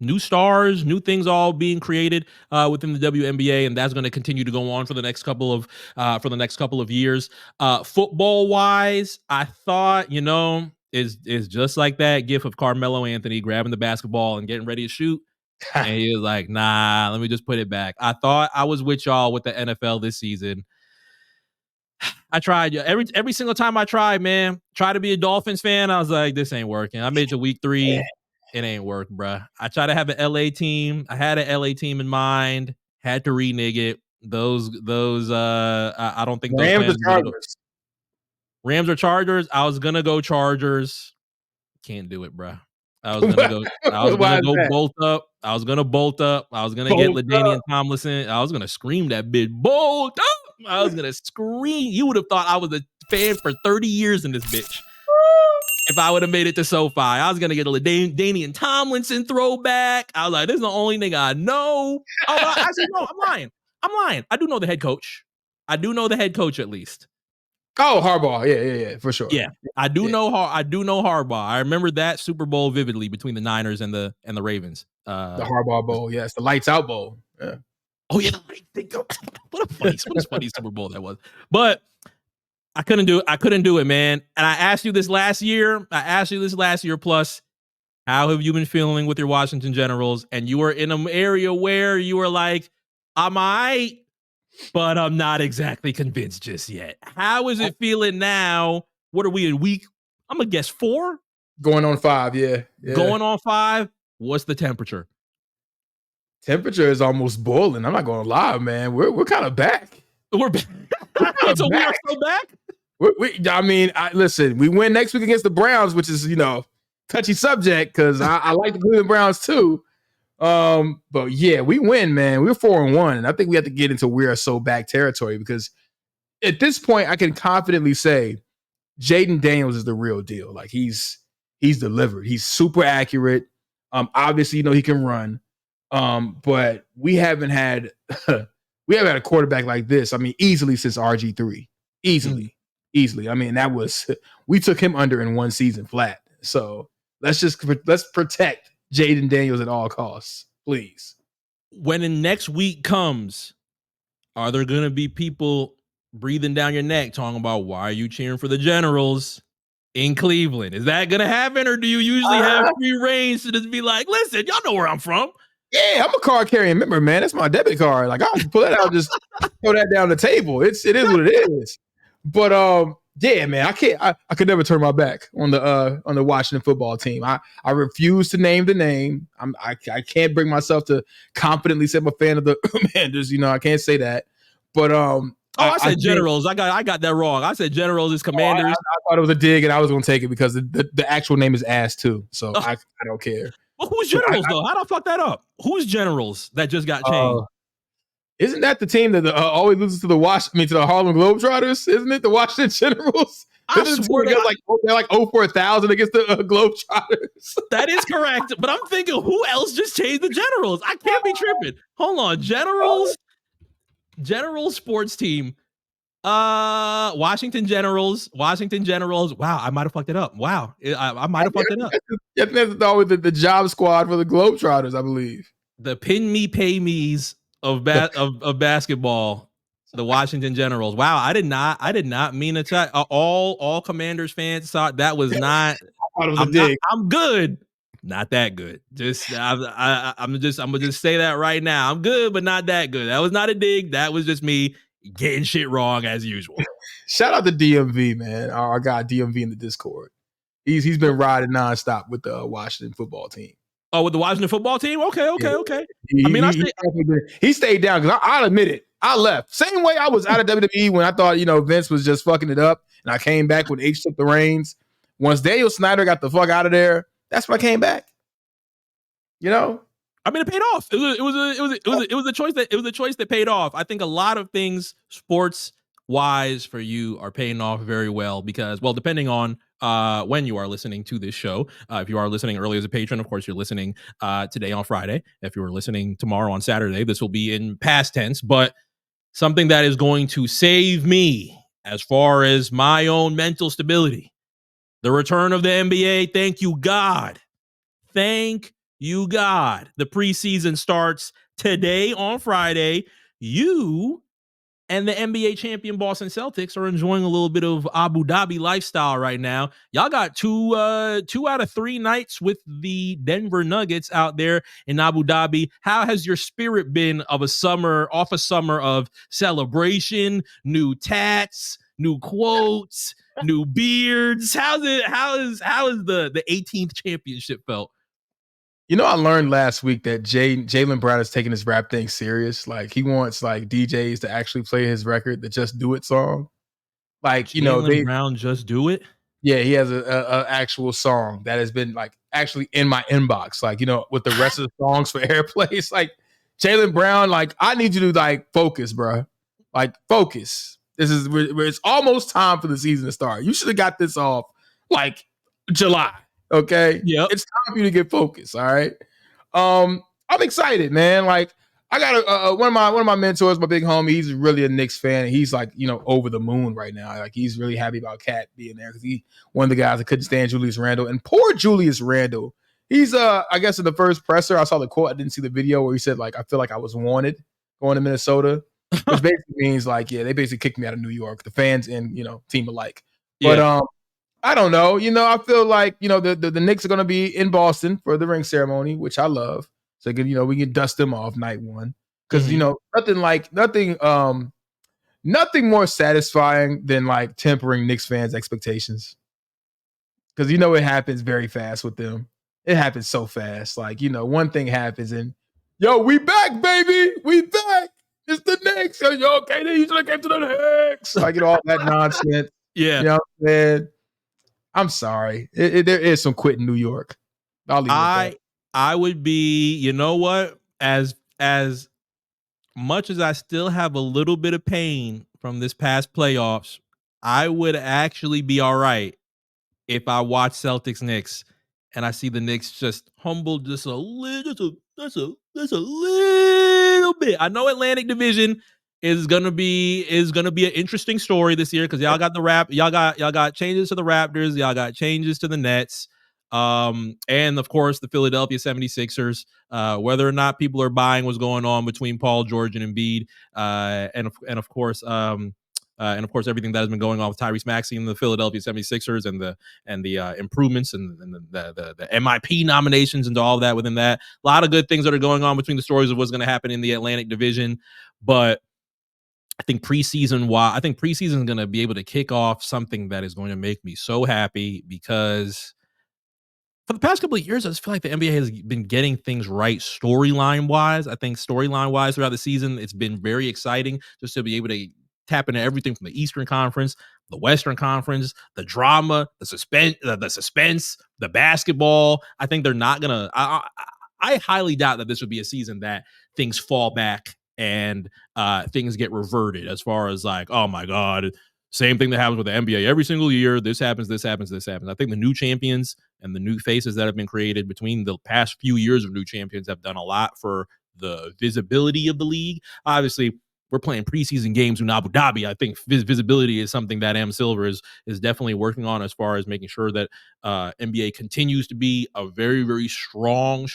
new stars, new things all being created within the WNBA, and that's going to continue to go on for the next couple of years. Football wise, I thought is just like that gif of Carmelo Anthony grabbing the basketball and getting ready to shoot, and he was like, "Nah, let me just put it back." I thought I was with y'all with the NFL this season. I tried. Every single time I tried, man, try to be a Dolphins fan. I was like, this ain't working. I made it to week 3. It ain't work, bruh. I tried to have an LA team. I had an LA team in mind. Had to renege it. Those. I don't think those plans. Rams or Chargers. I was gonna go Chargers. Can't do it, bruh. I was gonna go. I was gonna go bolt up. I was gonna bolt up. I was gonna get LaDainian Tomlinson. I was gonna scream that bit bolt up. I was gonna scream. You would have thought I was a fan for 30 years in this bitch. If I would have made it to SoFi, I was gonna get a LaDainian Tomlinson throwback. I was like, this is the only thing I know. Oh, actually, no, I'm lying. I do know the head coach. I do know the head coach at least. Oh, Harbaugh. Yeah, for sure. Yeah, I do know Harbaugh. I remember that Super Bowl vividly between the Niners and the Ravens. The Harbaugh Bowl, yes, the Lights Out Bowl. Yeah. Oh yeah, what a funny Super Bowl that was. But I couldn't do it, man. And I asked you this last year. Plus, how have you been feeling with your Washington Generals? And you were in an area where you were like, I'm all right, but I'm not exactly convinced just yet. How is it feeling now? What are we in week? I'm gonna guess 4. Going on 5, yeah. Going on 5. What's the temperature? Temperature is almost boiling. I'm not gonna lie, man. We're kind of back. We're back. So we are still back. Listen. We win next week against the Browns, which is touchy subject because I like the Cleveland Browns too. But yeah, we win, man. We're 4-1, and I think we have to get into we're so back territory because at this point, I can confidently say Jaden Daniels is the real deal. Like he's delivered. He's super accurate. Obviously, he can run. But we haven't had a quarterback like this. I mean, easily since RG3. Easily. I mean, we took him under in one season flat. So let's protect Jaden Daniels at all costs, please. When the next week comes, are there going to be people breathing down your neck talking about why are you cheering for the Generals in Cleveland? Is that going to happen, or do you usually have free reigns to just be like, listen, y'all know where I'm from? Yeah, I'm a card carrying member, man. That's my debit card. Like, I'll pull that out, just throw that down the table. It is what it is. But yeah, man, I could never turn my back on the Washington football team. I refuse to name the name. I can't bring myself to confidently say I'm a fan of the Commanders. I can't say that. But I said Generals. I got that wrong. I said Generals is Commanders. I thought it was a dig, and I was going to take it because the actual name is ass too. So I don't care. Well, who's Generals though? How do I fuck that up? Who's Generals that just got changed? Isn't that the team that always loses to the Harlem Globetrotters? Isn't it the Washington Generals? I swear they're like 0 for 1,000 against the Globetrotters. That is correct, but I'm thinking who else just changed the Generals? I can't be tripping. Hold on, Generals sports team. Washington Generals. Wow, I might have fucked it up. Wow, I might have fucked it up. That's always the job squad for the Globetrotters, I believe. The pin me, pay me's of basketball. The Washington Generals. Wow, I did not mean to try. All Commanders fans thought that was not. I thought it was a dig. I'm good. Not that good. I'm gonna just say that right now. I'm good, but not that good. That was not a dig. That was just me getting shit wrong as usual. Shout out to DMV, man. Our guy DMV in the Discord. He's been riding nonstop with the Washington football team. Oh, with the Washington football team? Okay. He stayed down because I'll admit it. I left. Same way I was out of WWE when I thought, Vince was just fucking it up. And I came back when H took the reins. Once Daniel Snyder got the fuck out of there, that's when I came back. I mean, it paid off. It was a choice that paid off. I think a lot of things sports wise for you are paying off very well because, well, depending on when you are listening to this show, if you are listening early as a patron, of course, you're listening today on Friday. If you were listening tomorrow on Saturday, this will be in past tense, but something that is going to save me as far as my own mental stability. The return of the NBA. Thank you, God. Thank you, God. The preseason starts today on Friday. You and the NBA champion Boston Celtics are enjoying a little bit of Abu Dhabi lifestyle right now. Y'all got two out of 3 nights with the Denver Nuggets out there in Abu Dhabi. How has your spirit been off a summer of celebration, new tats, new quotes, new beards. How is the 18th championship felt? You know, I learned last week that Jaylen Brown is taking his rap thing serious. Like he wants like DJs to actually play his record, the Just Do It song. Like, you know, Jaylen Brown Just Do It? yeah, he has a actual song that has been like actually in my inbox, like, you know, with the rest of the songs for airplay. It's like Jaylen Brown, like, I need you to like focus, bro. Like, focus. This is where it's almost time for the season to start. You should have got this off like July. Okay. Yep. It's time for you to get focused. All right. I'm excited, man. Like, I got one of my mentors, my big homie. He's really a Knicks fan. And he's like, you know, over the moon right now. Like, he's really happy about Cat being there because he one of the guys that couldn't stand Julius Randle. And poor Julius Randle. He's I guess in the first presser, I saw the quote. I didn't see the video where he said, like, I feel like I was wanted going to Minnesota, which basically means like, yeah, they basically kicked me out of New York, the fans and, you know, team alike. But Yeah. I don't know. You know, I feel like, you know, the Knicks are going to be in Boston for the ring ceremony, which I love. So, you know, we can dust them off night one. Because, you know, nothing more satisfying than like tempering Knicks fans' expectations. Because, you know, it happens very fast with them. It happens so fast. Like, you know, one thing happens and, yo, we back, baby. We back. It's the Knicks. Yo, okay, then you should have came to the Knicks. Like, you know, all that nonsense. Yeah. You know what I'm saying? I'm sorry. There is some quit in New York. I'll leave it at that. I would be, you know what? As much as I still have a little bit of pain from this past playoffs, I would actually be all right if I watch Celtics Knicks and I see the Knicks just humbled just a little, just a little bit. I know Atlantic Division is gonna be an interesting story this year because y'all got y'all got changes to the Raptors, y'all got changes to the Nets. And of course the Philadelphia 76ers, whether or not people are buying what's going on between Paul George and Embiid, and of course everything that has been going on with Tyrese Maxey and the Philadelphia 76ers and the improvements and the MIP nominations and all of that within that. A lot of good things that are going on between the stories of what's going to happen in the Atlantic Division. But I think preseason is going to be able to kick off something that is going to make me so happy because for the past couple of years, I just feel like the NBA has been getting things right storyline wise. I think storyline wise throughout the season, it's been very exciting just to be able to tap into everything from the Eastern Conference, the Western Conference, the drama, the suspense, the basketball. I think they're not gonna. I highly doubt that this would be a season that things fall back and things get reverted as far as like, oh my god, same thing that happens with the NBA every single year. This happens, this happens, this happens. I think the new champions and the new faces that have been created between the past few years of new champions have done a lot for the visibility of the league. Obviously, we're playing preseason games in Abu Dhabi. I think visibility is something that M Silver is definitely working on as far as making sure that NBA continues to be a very, very strong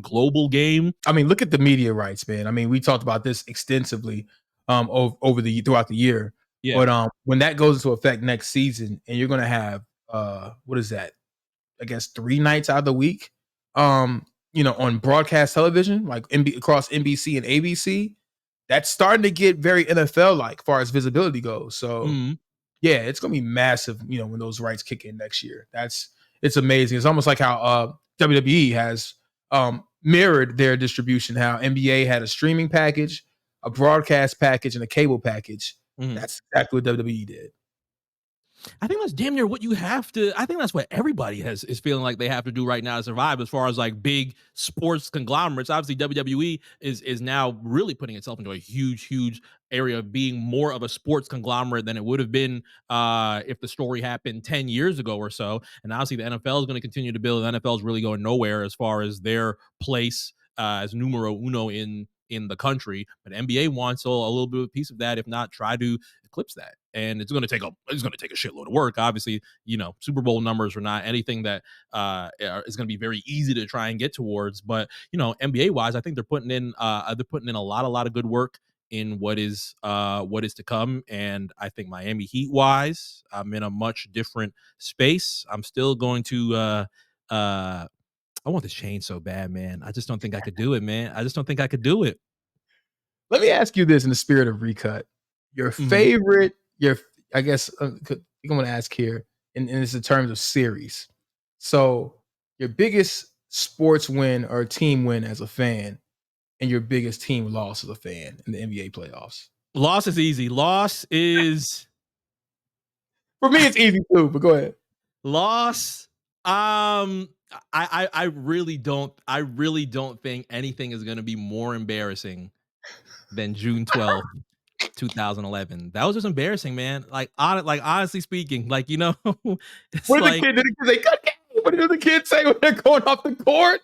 global game. I mean, look at the media rights, man. I mean, we talked about this extensively throughout the year. Yeah. But when that goes into effect next season, and you're gonna have what is that? I guess 3 nights out of the week, you know, on broadcast television, like across NBC and ABC, that's starting to get very NFL like, far as visibility goes. So yeah, it's gonna be massive. You know, when those rights kick in next year, it's amazing. It's almost like how WWE has mirrored their distribution. How NBA had a streaming package, a broadcast package, and a cable package. That's exactly what WWE did. I think that's damn near what you have to. I think that's what everybody is feeling like they have to do right now to survive. As far as like big sports conglomerates, obviously WWE is now really putting itself into a huge area of being more of a sports conglomerate than it would have been if the story happened 10 years ago or so. And obviously the NFL is going to continue to build. The NFL is really going nowhere as far as their place as numero uno in the country, but NBA wants a little bit of a piece of that, if not try to eclipse that. And it's going to take a shitload of work. Obviously, you know, Super Bowl numbers are not anything that is going to be very easy to try and get towards. But you know, NBA wise, I think they're putting in a lot of good work in what is to come. And I think Miami Heat wise, I'm in a much different space. I'm still going to I want this change so bad, man. I just don't think I could do it, man. I just don't think I could do it. Let me ask you this in the spirit of recut. Your favorite, I guess I'm going to ask here, and it's in terms of series. So your biggest sports win or team win as a fan, and your biggest team loss as a fan in the NBA playoffs. Loss is easy. Loss is for me. It's easy too. But go ahead. Loss. I really don't think anything is going to be more embarrassing than June 12th, 2011. That was just embarrassing, man. Like honestly speaking, like, you know, it's what like, did the kid say? Good game. What did the kids say when they're going off the court?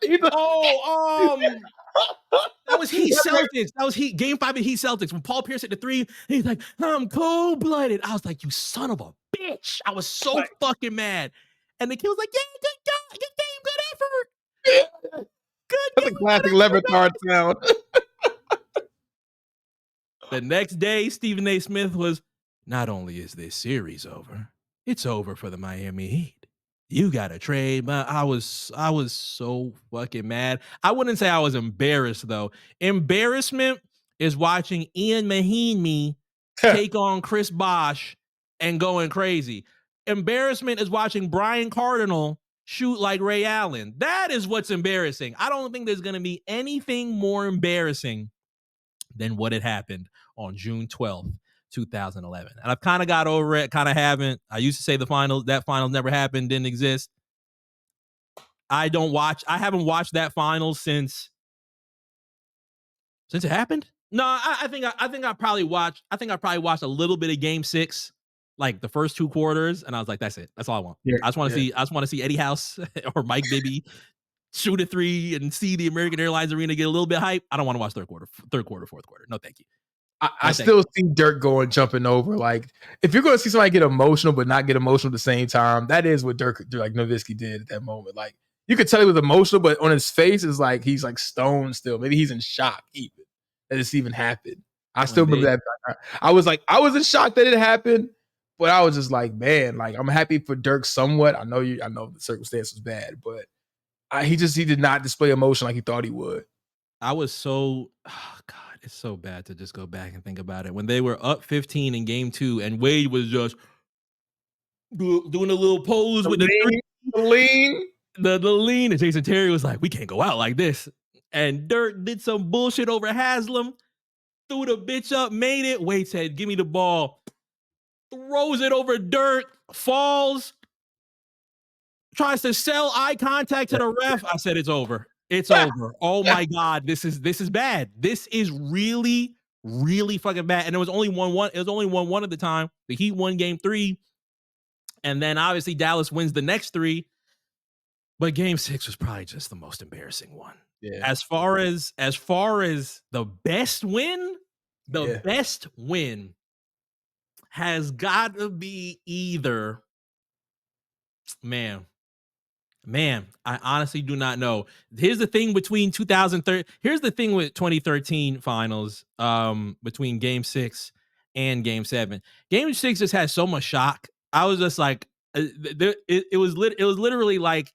That was Heat Celtics. That was Game 5 of Heat Celtics when Paul Pierce hit the 3. He's like, I'm cold-blooded. I was like, you son of a bitch. I was so fucking mad. And the kid was like, yeah, good game, good effort. Good. That's a classic Levitard sound. The next day, Stephen A. Smith was, not only is this series over, it's over for the Miami Heat. You got to trade. But I was so fucking mad. I wouldn't say I was embarrassed, though. Embarrassment is watching Ian Mahinmi take on Chris Bosh and going crazy. Embarrassment is watching Brian Cardinal shoot like Ray Allen. That is what's embarrassing. I don't think there's going to be anything more embarrassing than what had happened on June 12th, 2011. And I've kind of got over it, kind of haven't. I used to say that finals never happened, didn't exist. I haven't watched that finals since it happened. No, I think I probably watched a little bit of Game 6, like the first 2 quarters, and I was like, that's it. That's all I want. Yeah, I just want to see Eddie House or Mike Bibby shoot a 3 and see the American Airlines Arena get a little bit hype. I don't want to watch third quarter, fourth quarter. No, thank you. I still see Dirk jumping over. Like, if you're going to see somebody get emotional but not get emotional at the same time, that is what Dirk, like Nowitzki, did at that moment. Like, you could tell he was emotional, but on his face is like he's like stoned still. Maybe he's in shock even that this even happened. I still remember that. I was in shock that it happened, but I was just like, man, like, I'm happy for Dirk somewhat. I know the circumstance was bad, but he did not display emotion like he thought he would. I was so, God, it's so bad to just go back and think about it. When they were up 15 in Game 2, and Wade was just doing a little pose with the lean, the lean, and Jason Terry was like, "We can't go out like this." And Dirk did some bullshit over Haslam, threw the bitch up, made it. Wade said, "Give me the ball." Throws it over Dirk, falls, tries to sell eye contact to the ref. I said, "It's over. It's over." Oh my God, this is bad. This is really, really fucking bad. And it was only 1-1. It was only 1-1 at the time. The Heat won Game 3, and then obviously Dallas wins the next 3. But Game 6 was probably just the most embarrassing one. Yeah. As far as the best win, best win has got to be either, man, I honestly do not know. Here's the thing between 2013. Here's the thing with 2013 finals, between Game 6 and Game 7. Game 6 just had so much shock. I was just like, it was literally like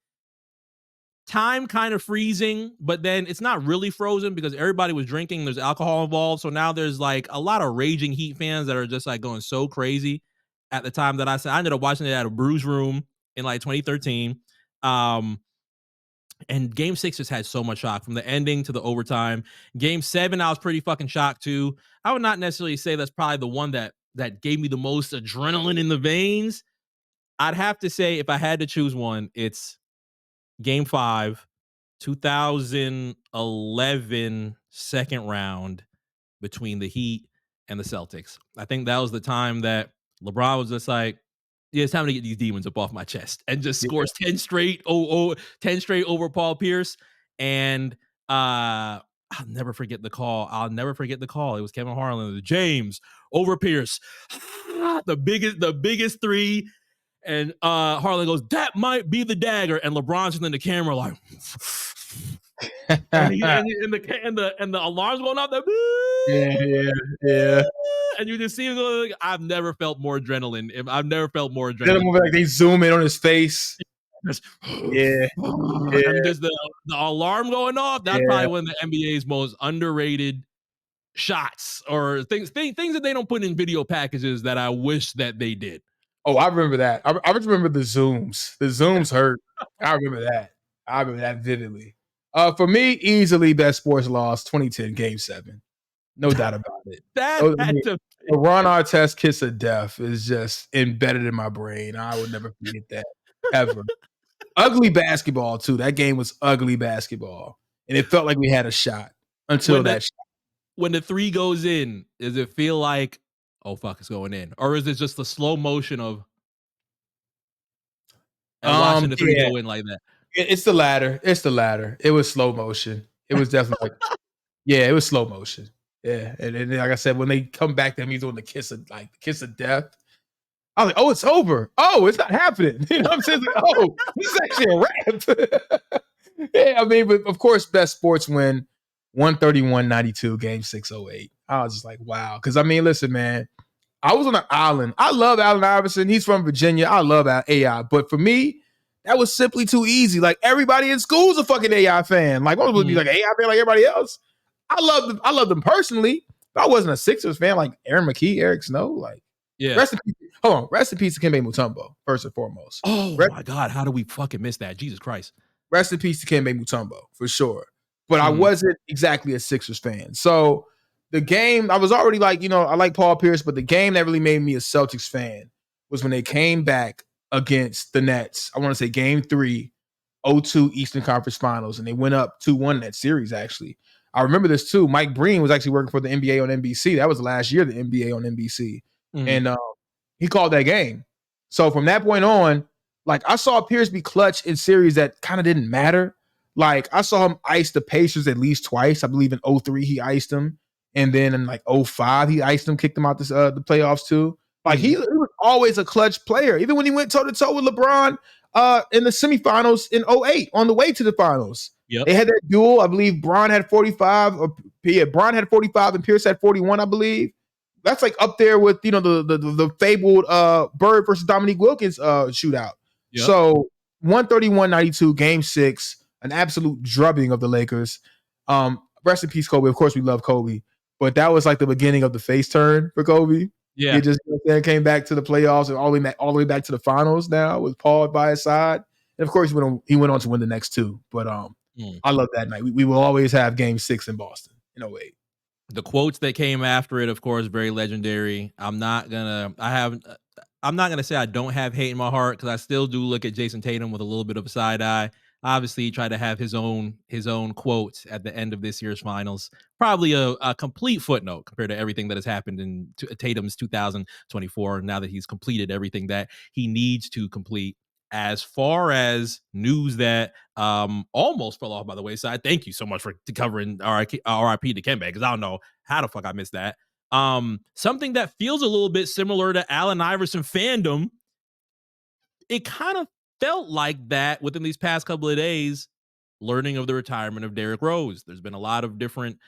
time kind of freezing, but then it's not really frozen because everybody was drinking. There's alcohol involved, so now there's like a lot of raging Heat fans that are just like going so crazy. At the time that I ended up watching it at a Brews Room in like 2013. And Game 6 just had so much shock from the ending to the overtime. Game 7, I was pretty fucking shocked too. I would not necessarily say that's probably the one that gave me the most adrenaline in the veins. I'd have to say, if I had to choose one, it's Game 5, 2011 second round between the Heat and the Celtics. I think that was the time that LeBron was just like, yeah, it's time to get these demons up off my chest, and just scores 10 straight over Paul Pierce. And I'll never forget the call. It was Kevin Harlan, James over Pierce, the biggest 3. And Harlan goes, "That might be the dagger." And LeBron's in the camera like, and the alarms going off. Yeah. And you just see him go, like, I've never felt more adrenaline. Like they zoom in on his face. Yeah. And just the alarm going off. That's probably one of the NBA's most underrated shots or things that they don't put in video packages that I wish that they did. Oh, I remember that. I remember the zooms. The zooms hurt. I remember that. I remember that vividly. For me, easily best sports loss, 2010 Game 7. No doubt about it. That had to the Ron Artest kiss of death is just embedded in my brain. I would never forget that ever. Ugly basketball too. That game was ugly basketball, and it felt like we had a shot until that shot. When the three goes in, does it feel like, oh fuck, it's going in, or is it just the slow motion of watching the three go in like that? It's the latter. It's the latter. It was slow motion. It was definitely it was slow motion. Yeah, and then like I said, when they come back to him, he's doing the kiss of death. I was like, oh, it's over. Oh, it's not happening. You know what I'm saying? Like, oh, this is actually a wrap. Yeah, I mean, but of course, best sports win, 131-92, Game 608. I was just like, wow. Because I mean, listen, man, I was on an island. I love Allen Iverson. He's from Virginia. I love AI. But for me, that was simply too easy. Like everybody in school is a fucking AI fan. Like, what would be like an AI fan like everybody else? I love them personally. But I wasn't a Sixers fan like Aaron McKee, Eric Snow. Like, yeah. Rest in peace to Kembe Mutombo, first and foremost. Oh my God, how do we fucking miss that? Jesus Christ. Rest in peace to Kembe Mutombo, for sure. But I wasn't exactly a Sixers fan. So the game, I was already like, I like Paul Pierce, but the game that really made me a Celtics fan was when they came back against the Nets. I want to say Game 3, 0-2 Eastern Conference Finals, and they went up 2-1 in that series, actually. I remember this too. Mike Breen was actually working for the NBA on NBC. That was last year, the NBA on NBC. And he called that game. So from that point on, like I saw Pierce be clutch in series that kind of didn't matter. Like I saw him ice the Pacers at least twice. I believe in 03 he iced them. And then in like 05 he iced them, kicked them out the playoffs too. Like he was always a clutch player. Even when he went toe-to-toe with LeBron in the semifinals in 08 on the way to the finals. Yep. They had that duel. I believe Bron had 45. Bron had 45 and Pierce had 41, I believe. That's like up there with the fabled Bird versus Dominique Wilkins shootout. Yep. So 131-92, Game 6, an absolute drubbing of the Lakers. Rest in peace, Kobe. Of course, we love Kobe, but that was like the beginning of the face turn for Kobe. Yeah, he just came back to the playoffs and all the way back to the finals. Now with Paul by his side, and of course he went on to win the next two. But I love that night. We will always have Game 6 in Boston in 08. The quotes that came after it, of course, very legendary. I'm not gonna say I don't have hate in my heart because I still do look at Jason Tatum with a little bit of a side eye. Obviously, he tried to have his own quotes at the end of this year's finals. Probably a complete footnote compared to everything that has happened in Tatum's 2024. Now that he's completed everything that he needs to complete. As far as news that almost fell off by the wayside, thank you so much for covering RIP to Kembe, because I don't know how the fuck I missed that. Something that feels a little bit similar to Allen Iverson fandom. It kind of felt like that within these past couple of days, learning of the retirement of Derrick Rose. There's been a lot of different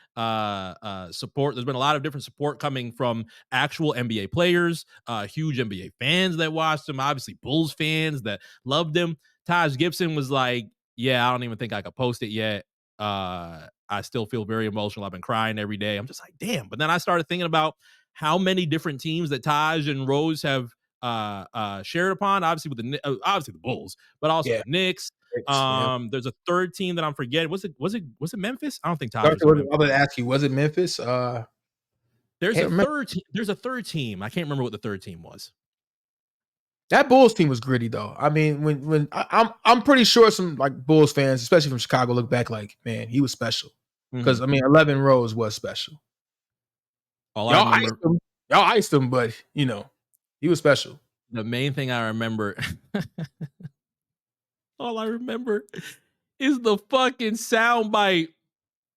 support. There's been a lot of different support coming from actual NBA players, huge NBA fans that watched him, obviously Bulls fans that loved him. Taj Gibson was like, yeah, I don't even think I could post it yet. I still feel very emotional. I've been crying every day. I'm just like, damn. But then I started thinking about how many different teams that Taj and Rose have shared upon, obviously with the Bulls, but also the Knicks. There's a third team that I'm forgetting. Was it Memphis? I don't think Taj. I'm going to ask you, was it Memphis? There's a third team. I can't remember what the third team was. That Bulls team was gritty though. I mean, when I'm pretty sure some like Bulls fans, especially from Chicago, look back like, man, he was special. Because I mean, 11 Rose was special. Y'all iced him, but he was special. The main thing I remember, all I remember is the fucking soundbite.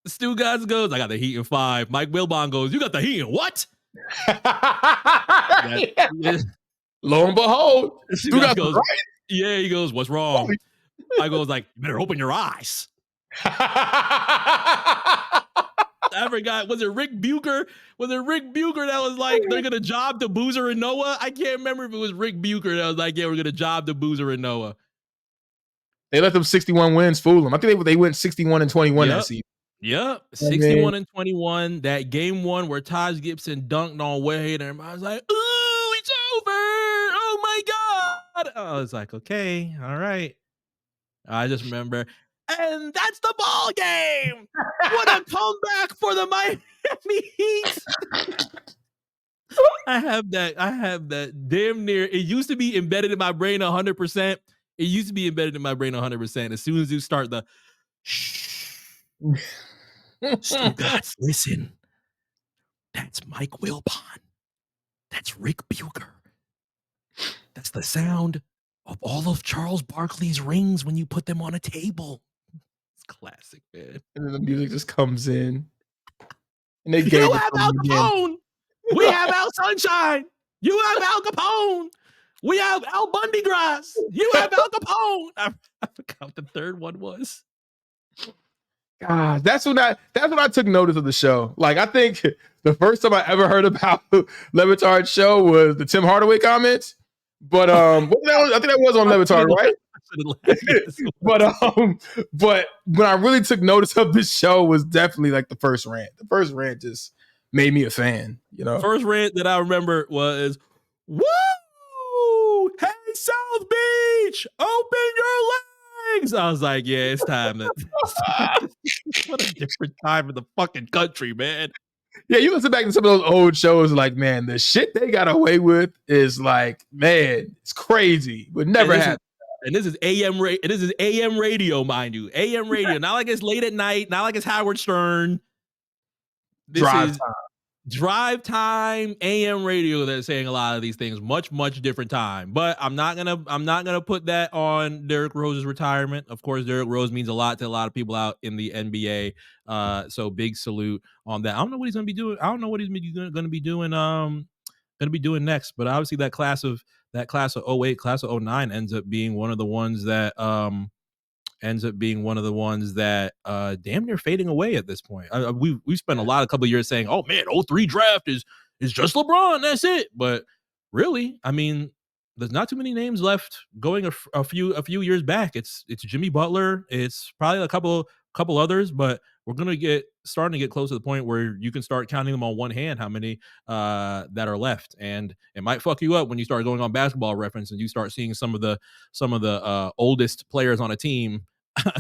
Stu Gatz goes, I got the heat in 5. Mike Wilbon goes, you got the heat in what? Lo and behold, Stu Gatz goes, right. Yeah, he goes, what's wrong? I goes like, you better open your eyes. I forgot. Was it Rick Bucher? Was it Rick Bucher that was like, they're going to job to Boozer and Noah? I can't remember if it was Rick Bucher that was like, yeah, we're going to job to Boozer and Noah. They let them 61 wins fool them. I think they went 61-21 that season. Yep, I mean, 61-21. That game one where Taj Gibson dunked on Wade, and everybody was like, "Ooh, it's over! Oh my god!" I was like, "Okay, all right." I just remember, and that's the ball game. What a comeback for the Miami Heat! I have that. I have that damn near. It used to be embedded in my brain 100%. It used to be embedded in my brain 100%. As soon as you start the shh, Stugotz, listen. That's Mike Wilbon. That's Rick Bucher. That's the sound of all of Charles Barkley's rings when you put them on a table. It's classic, man. and then the music just comes in, and they gave You it have to Al him again. Capone. We have Al Sunshine. You have Al Capone. We have Al Bundy Grass. You have Al Capone. I forgot what the third one was. God, that's when I took notice of the show. Like, I think the first time I ever heard about Levitard's show was the Tim Hardaway comments. But I think that was on Levitard, right? But when I really took notice of this show was definitely like the first rant. The first rant just made me a fan, you know. First rant that I remember was, "Woo! Hey, South Beach, open your legs!" I was like, "Yeah, it's time to." What a different time in the fucking country, man. Yeah, you listen back to some of those old shows, like, man, the shit they got away with is like, man, it's crazy. Would never happen. And this is AM radio, mind you. AM radio. Not like it's late at night, not like it's Howard Stern. This Drive is time. drive time AM radio that's saying a lot of these things. Much, much different time. But I'm not gonna put that on Derrick Rose's retirement. Of course, Derrick Rose means a lot to a lot of people out in the NBA. So big salute on that. I don't know what he's gonna be doing. I don't know what he's gonna be doing next. But obviously that class of '08, class of '09 ends up being one of the ones that damn near fading away at this point. We spent a couple of years saying, "Oh man, '03 draft is just LeBron, that's it." But really, I mean, there's not too many names left going a few years back. It's Jimmy Butler, it's probably a couple others, but we're starting to get close to the point where you can start counting them on one hand how many that are left, and it might fuck you up when you start going on Basketball Reference and you start seeing some of the oldest players on a team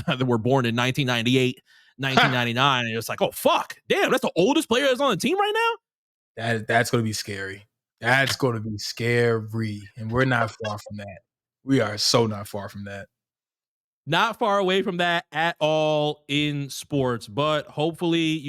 that were born in 1998, 1999, and it's like, oh fuck, damn, that's the oldest player that's on the team right now. That's going to be scary. That's going to be scary, and we're not far from that. We are so not far from that. Not far away from that at all in sports, but hopefully,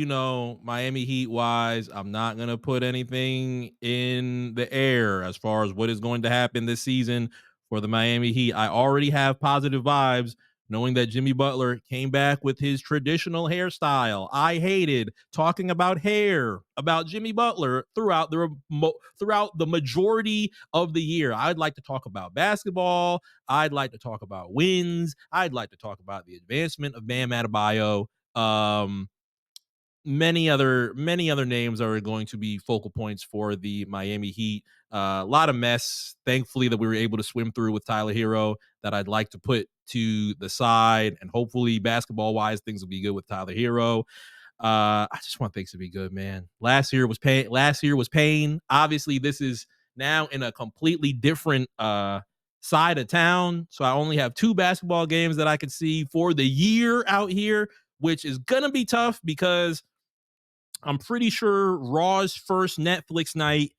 Miami Heat wise, I'm not going to put anything in the air as far as what is going to happen this season for the Miami Heat. I already have positive vibes knowing that Jimmy Butler came back with his traditional hairstyle. I hated talking about hair, about Jimmy Butler throughout the majority of the year. I'd like to talk about basketball. I'd like to talk about wins. I'd like to talk about the advancement of Bam Adebayo. Many other names are going to be focal points for the Miami Heat. A lot of mess, thankfully, that we were able to swim through with Tyler Hero that I'd like to put to the side, and hopefully basketball wise things will be good with Tyler Hero. I just want things to be good, man. Last year was pain. Obviously, this is now in a completely different side of town, so I only have 2 basketball games that I can see for the year out here, which is gonna be tough because I'm pretty sure Raw's first Netflix night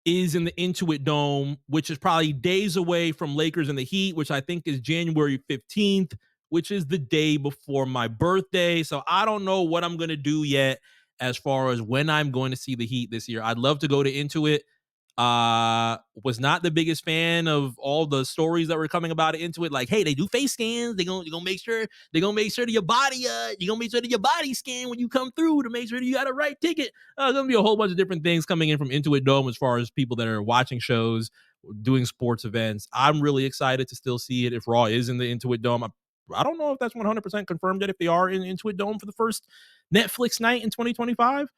is in the Intuit Dome, which is probably days away from Lakers and the Heat, which I think is January 15th, which is the day before my birthday. So I don't know what I'm going to do yet as far as when I'm going to see the Heat this year. I'd love to go to Intuit. Was not the biggest fan of all the stories that were coming about it Intuit. Like, hey, they do face scans. They're gonna make sure that your body, you're gonna make sure that your body scan when you come through to make sure that you got a right ticket. There's gonna be a whole bunch of different things coming in from Intuit Dome as far as people that are watching shows, doing sports events. I'm really excited to still see it if Raw is in the Intuit Dome. I don't know if that's 100% confirmed yet if they are in Intuit Dome for the first Netflix night in 2025.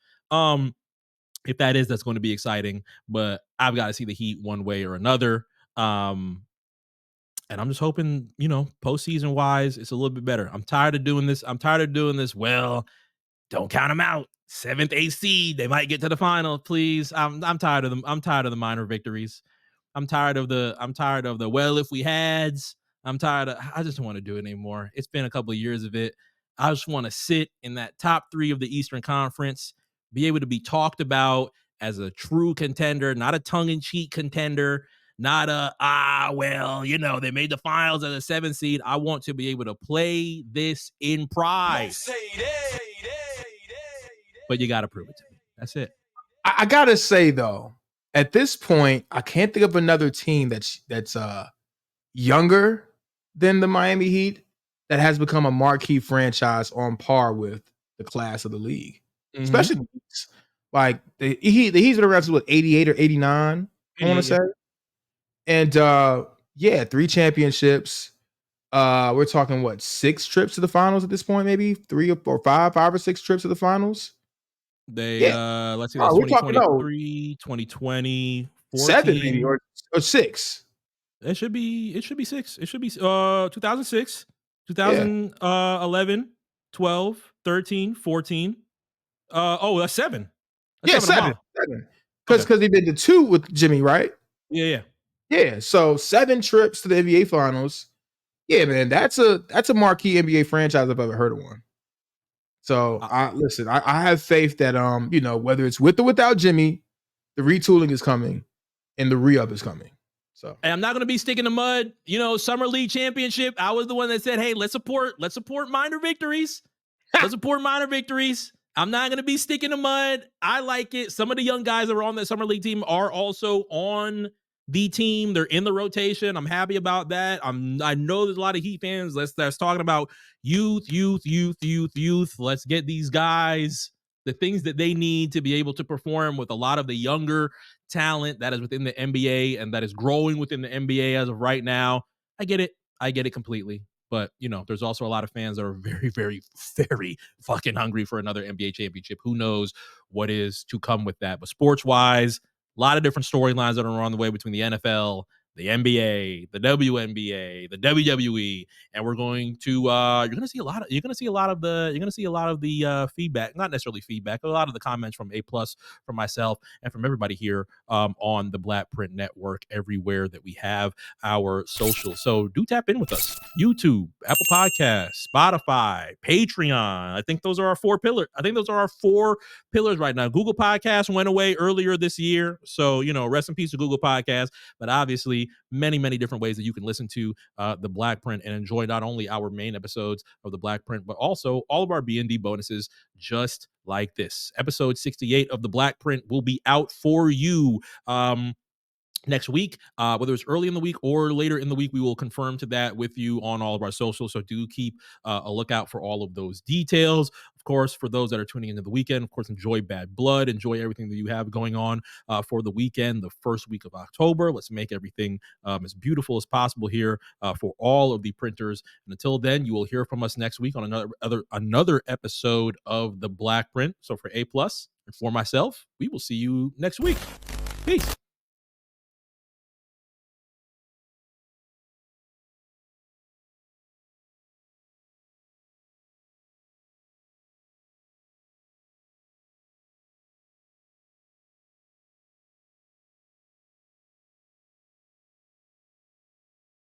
If that is, that's going to be exciting, but I've got to see the Heat one way or another. And And I'm just hoping, postseason wise, it's a little bit better. I'm tired of doing this. Well, don't count them out. 7th, 8th seed, they might get to the final. Please, I'm tired of them. I'm tired of the minor victories. I'm tired of the well, if we hads. I just don't want to do it anymore. It's been a couple of years of it. I just want to sit in that top 3 of the Eastern Conference, be able to be talked about as a true contender, not a tongue-in-cheek contender, not they made the finals as a 7th seed. I want to be able to play this in pride. But you got to prove it to me. That's it. I gotta say though, at this point, I can't think of another team that's younger than the Miami Heat that has become a marquee franchise on par with the class of the league, especially the Heats. Like the Heat's been around with 88 or 89, I want to say. And 3 championships. We're talking what, 6 trips to the finals at this point, maybe 3 or 5 or 6 trips to the finals. Let's see, that's 2023, 2020, 14. 7 maybe or 6. It should be 6. It should be 2006, 2011, 12, 13, 14. That's 7. That's 7. Because he did the 2 with Jimmy, right? Yeah. So 7 trips to the NBA finals. Yeah, man, that's a marquee NBA franchise if I've ever heard of one. So I have faith that whether it's with or without Jimmy, the retooling is coming and the re-up is coming. So I'm not gonna be sticking the mud. Summer League championship. I was the one that said, hey, let's support minor victories. Let's support minor victories. I'm not gonna be sticking the mud. I like it. Some of the young guys that were on that Summer League team are also on the team. They're in the rotation. I'm happy about that. I know there's a lot of Heat fans that's talking about youth. Let's get these guys the things that they need to be able to perform with a lot of the younger talent that is within the NBA and that is growing within the NBA as of right now. I get it completely. But, there's also a lot of fans that are very, very, very fucking hungry for another NBA championship. Who knows what is to come with that? But sports-wise, a lot of different storylines that are on the way between the NFL, the NBA, the WNBA, the WWE, and we're going to you're going to see a lot of the feedback, not necessarily feedback, but a lot of the comments from A+ from myself and from everybody here on the Black Print Network everywhere that we have our socials. So do tap in with us. YouTube, Apple Podcasts, Spotify, Patreon. I think those are our 4 pillars. Right now. Google Podcasts went away earlier this year. So, rest in peace to Google Podcasts, but obviously many, many different ways that you can listen to the Black Print and enjoy not only our main episodes of the Black Print, but also all of our BND bonuses just like this. Episode 68 of the Black Print will be out for you next week, whether it's early in the week or later in the week. We will confirm to that with you on all of our socials, so do keep a lookout for all of those details. Of course, for those that are tuning into the weekend, of course, enjoy Bad Blood, enjoy everything that you have going on for the weekend, the first week of October. Let's make everything as beautiful as possible here for all of the printers. And until then, you will hear from us next week on another episode of the Black Print. So for A+ and for myself, we will see you next week. Peace.